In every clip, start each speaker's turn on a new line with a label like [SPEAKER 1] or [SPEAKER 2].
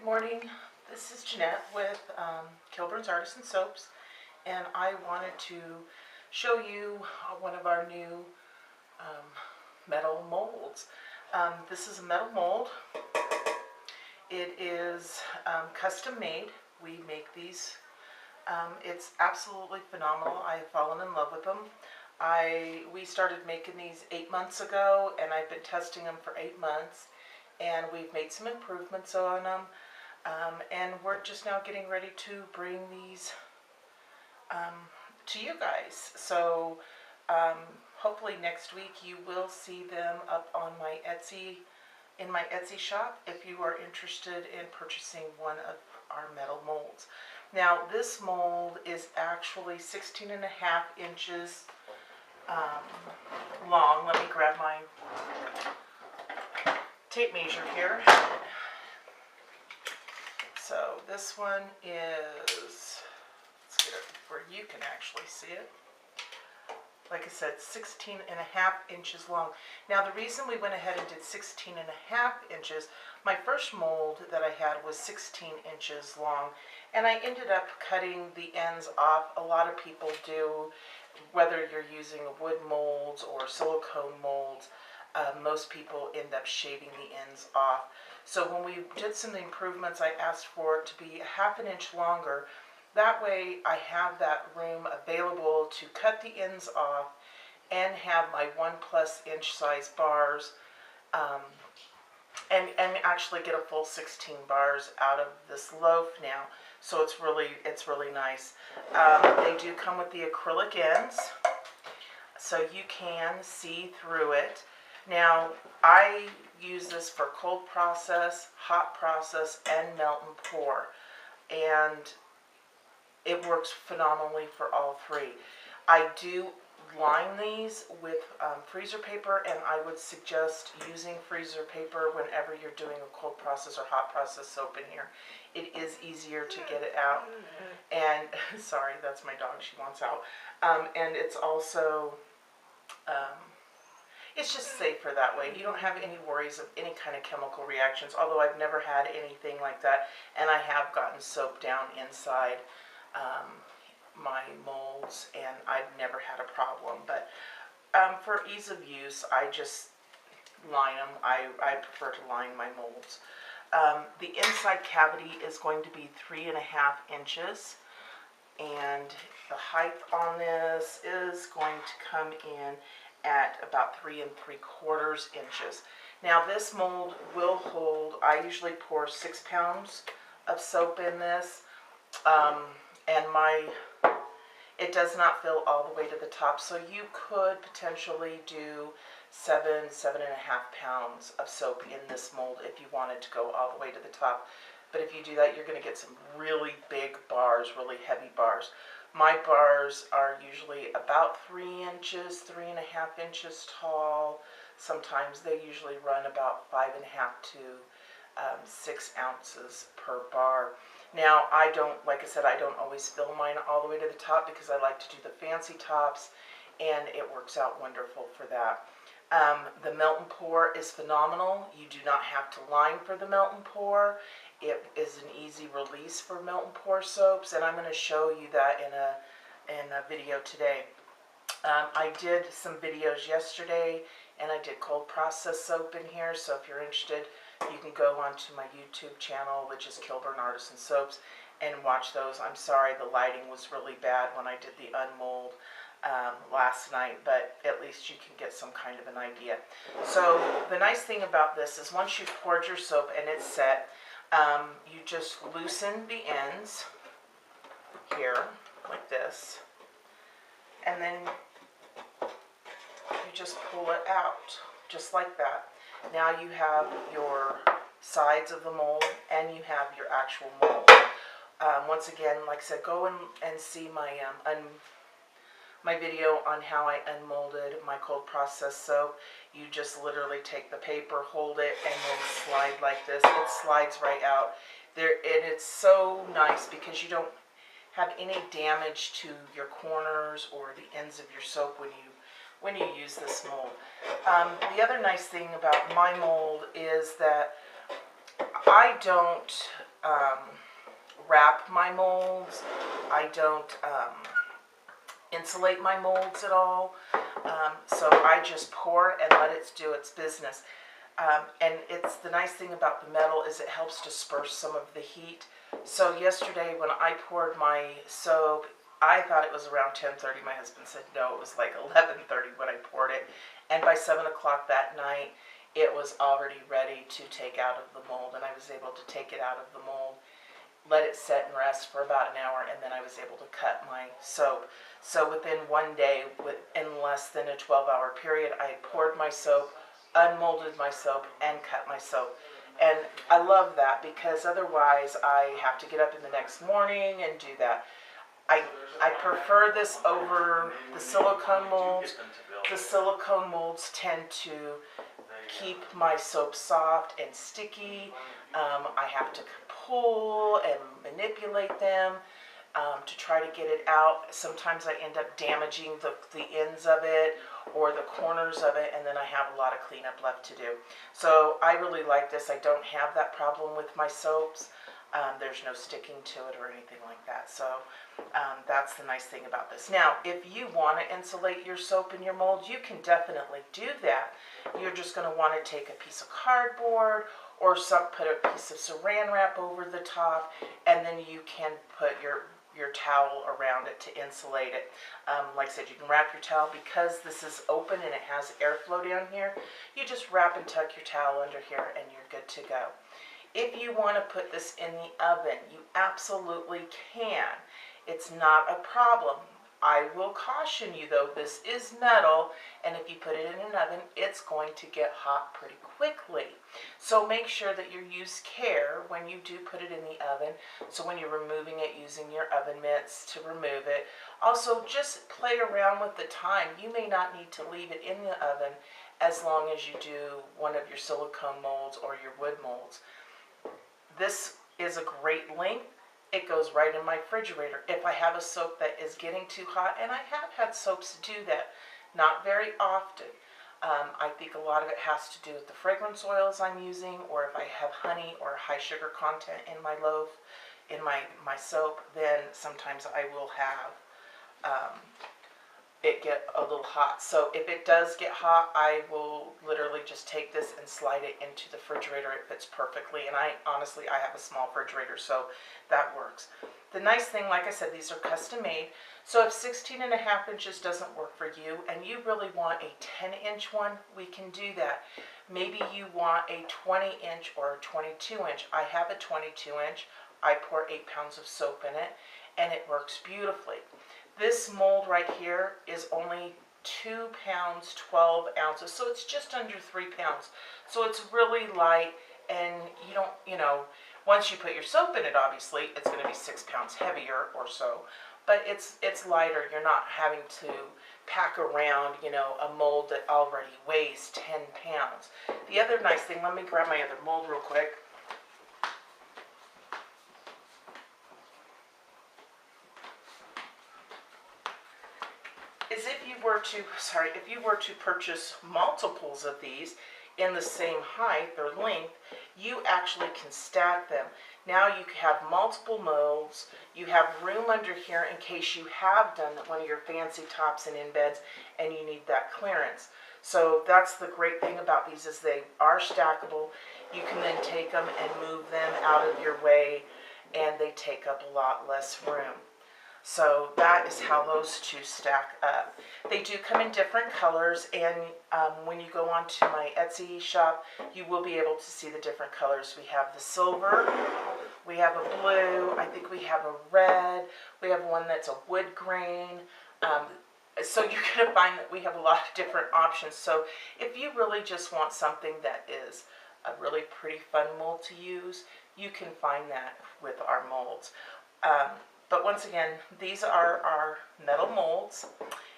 [SPEAKER 1] Good morning. This is Janette with Kilburn's Artisan Soaps, and I wanted to show you one of our new metal molds. This is a metal mold. It is custom made. We make these. It's absolutely phenomenal. I have fallen in love with them. We started making these 8 months ago, and I've been testing them for 8 months. And we've made some improvements on them, and we're just now getting ready to bring these to you guys. So hopefully next week you will see them up on my in my Etsy shop if you are interested in purchasing one of our metal molds. Now this mold is actually 16.5 inches long. Let me grab my tape measure here. So this one is, let's get it where you can actually see it. Like I said, 16.5 inches long. Now the reason we went ahead and did 16.5 inches, my first mold that I had was 16 inches long, and I ended up cutting the ends off. A lot of people do, whether you're using wood molds or silicone molds. Most people end up shaving the ends off. So when we did some improvements, I asked for it to be a ½ an inch longer. That way I have that room available to cut the ends off and have my 1+ inch size bars and actually get a full 16 bars out of this loaf now. So it's really nice. They do come with the acrylic ends, so you can see through it. Now, I use this for cold process, hot process, and melt and pour, and it works phenomenally for all three. I do line these with freezer paper, and I would suggest using freezer paper whenever you're doing a cold process or hot process soap in here. It is easier to get it out, and sorry, that's my dog, she wants out, and it's also it's just safer that way. You don't have any worries of any kind of chemical reactions, although I've never had anything like that, and I have gotten soap down inside my molds, and I've never had a problem. But for ease of use, I just line them. I prefer to line my molds. The inside cavity is going to be 3.5 inches, and the height on this is going to come in at about 3 3/4 inches. Now this mold will hold, I usually pour 6 pounds of soap in this, and it does not fill all the way to the top, so you could potentially do 7.5 pounds of soap in this mold if you wanted to go all the way to the top. But if you do that, you're going to get some really big bars, really heavy bars. My bars are usually about 3 inches, 3.5 inches tall. Sometimes they usually run about 5.5 to 6 ounces per bar. Now, like I said, I don't always fill mine all the way to the top because I like to do the fancy tops, and it works out wonderful for that. The melt and pour is phenomenal. You do not have to line for the melt and pour. It is an easy release for melt and pour soaps, and I'm going to show you that in a video today. I did some videos yesterday, and I did cold process soap in here, so if you're interested, you can go onto my YouTube channel, which is Kilburn Artisan Soaps, and watch those. I'm sorry the lighting was really bad when I did the unmold last night, but at least you can get some kind of an idea. So the nice thing about this is once you've poured your soap and it's set, you just loosen the ends here like this, and then you just pull it out just like that. Now you have your sides of the mold and you have your actual mold. Once again, like I said, go and see my video on how I unmolded my cold process soap. You just literally take the paper, hold it, and then slide like this. It slides right out there, and it's so nice because you don't have any damage to your corners or the ends of your soap when you use this mold. The other nice thing about my mold is that I don't wrap my molds. I don't insulate my molds at all. So I just pour and let it do its business. And it's the nice thing about the metal is it helps disperse some of the heat. So yesterday when I poured my soap, I thought it was around 10:30. My husband said no, it was like 11:30 when I poured it. And by 7 o'clock that night, it was already ready to take out of the mold. And I was able to take it out of the mold, let it set and rest for about an hour, and then I was able to cut my soap. So within one day, in less than a 12-hour period, I had poured my soap, unmolded my soap, and cut my soap. And I love that because otherwise I have to get up in the next morning and do that. I prefer this over the silicone molds. The silicone molds tend to keep my soap soft and sticky. I have to pull and manipulate them to try to get it out. Sometimes I end up damaging the ends of it or the corners of it, and then I have a lot of cleanup left to do. So I really like this. I don't have that problem with my soaps. There's no sticking to it or anything like that. So that's the nice thing about this. Now, if you want to insulate your soap in your mold, you can definitely do that. You're just going to want to take a piece of cardboard or put a piece of saran wrap over the top, and then you can put your towel around it to insulate it. Like I said, you can wrap your towel because this is open and it has airflow down here. You just wrap and tuck your towel under here and you're good to go. If you want to put this in the oven, you absolutely can. It's not a problem. I will caution you though, this is metal, and if you put it in an oven, it's going to get hot pretty quickly. So make sure that you use care when you do put it in the oven. So when you're removing it, using your oven mitts to remove it. Also, just play around with the time. You may not need to leave it in the oven as long as you do one of your silicone molds or your wood molds. This is a great length. It goes right in my refrigerator. If I have a soap that is getting too hot, and I have had soaps do that, not very often. I think a lot of it has to do with the fragrance oils I'm using, or if I have honey or high sugar content in my loaf, in my soap, then sometimes I will have it get a little hot. So if it does get hot, I will literally just take this and slide it into the refrigerator. It fits perfectly, and honestly, I have a small refrigerator, so that works. The nice thing, like I said, these are custom made. So if 16.5 inches doesn't work for you and you really want a 10-inch one, we can do that. Maybe you want a 20-inch or a 22-inch. I have a 22-inch. I pour 8 pounds of soap in it, and it works beautifully. This mold right here is only 2 pounds, 12 ounces, so it's just under 3 pounds. So it's really light, and you don't, once you put your soap in it, obviously, it's going to be 6 pounds heavier or so. But it's lighter. You're not having to pack around, a mold that already weighs 10 pounds. The other nice thing, let me grab my other mold real quick. Is if you were to purchase multiples of these in the same height or length, you actually can stack them. Now you have multiple molds. You have room under here in case you have done one of your fancy tops and embeds and you need that clearance. So that's the great thing about these, is they are stackable. You can then take them and move them out of your way, and they take up a lot less room. So that is how those two stack up. They do come in different colors, and when you go onto my Etsy shop, you will be able to see the different colors. We have the silver, we have a blue, I think we have a red, we have one that's a wood grain. So you're going to find that we have a lot of different options. So if you really just want something that is a really pretty fun mold to use, you can find that with our molds. But once again, these are our metal molds,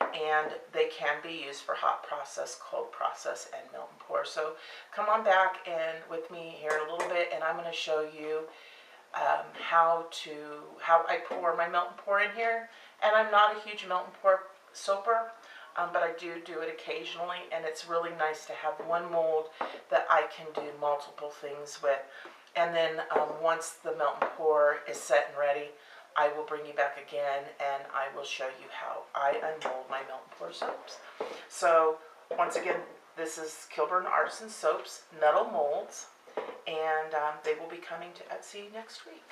[SPEAKER 1] and they can be used for hot process, cold process, and melt and pour. So come on back and with me here in a little bit, and I'm going to show you how I pour my melt and pour in here. And I'm not a huge melt and pour soaper, but I do it occasionally, and it's really nice to have one mold that I can do multiple things with. And then once the melt and pour is set and ready, I will bring you back again and I will show you how I unmold my melt and pour soaps. So once again, this is Kilburn Artisan Soaps metal molds, and they will be coming to Etsy next week.